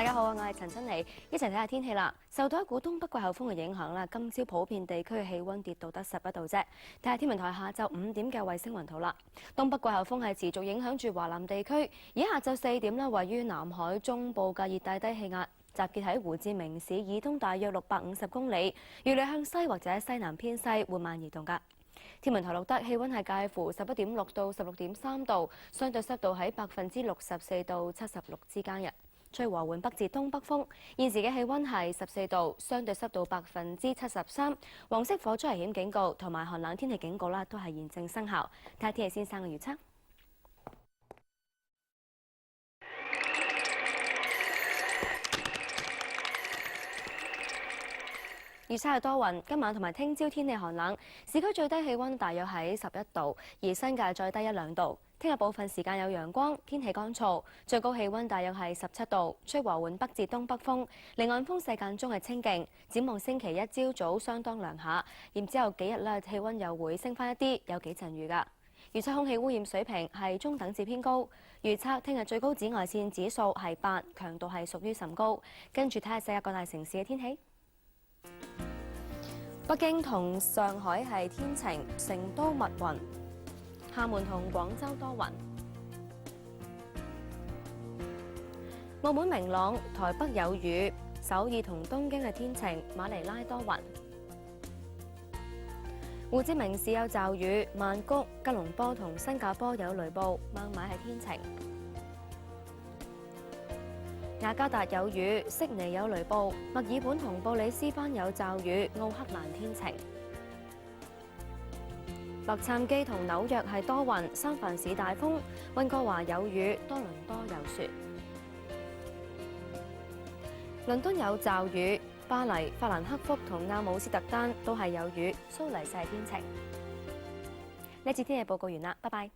大家好啊，我係陳珍妮，一齊睇下天氣啦。受到一股東北季候風嘅影響啦，今朝普遍地區嘅氣温跌到得11度啫。睇下天文台下晝5點嘅衛星雲圖啦。東北季候風係持續影響住華南地區，而下晝4點呢，位於南海中部嘅熱帶低氣壓集結喺胡志明市以東大約650公里，預料向西或者西南偏西緩慢移動㗎。天文台錄得氣温係介乎11.6到16.3度，相對濕度喺64%到76%之間嘅。吹和緩北至東北風，現時嘅氣温係14度，相對濕度73%。黃色火災危險警告同埋寒冷天氣警告啦，都係現正生效。睇下天氣先生嘅預測。預測係多雲，今晚同埋聽朝天氣寒冷，市區最低氣温大約喺11度，而新界再低1、2度。聽日部分時間有陽光，天氣乾燥，最高氣温大約係17度，吹和緩北至東北風，離岸風勢間中係清勁。展望星期一朝早相當涼下，然之後幾日咧氣温又會升翻一啲，有幾陣雨㗎。預測空氣污染水平係中等至偏高，預測聽日最高紫外線指數係8，強度係屬於甚高。跟住睇下世界各大城市嘅天氣。北京同上海係天晴，成都密雲。廈門同廣州多雲，澳門明朗，台北有雨，首爾同東京係天晴，馬尼拉多雲，胡志明市有驟雨，曼谷、吉隆坡同新加坡有雷暴，孟買係天晴，雅加達有雨，悉尼有雷暴，墨爾本同布里斯班有驟雨，奧克蘭天晴。洛杉磯同紐約係多雲，三藩市大風，溫哥華有雨，多倫多有雪。倫敦有驟雨，巴黎、法蘭克福同阿姆斯特丹都係有雨，蘇黎世係天晴。呢次天氣報告完啦，拜拜。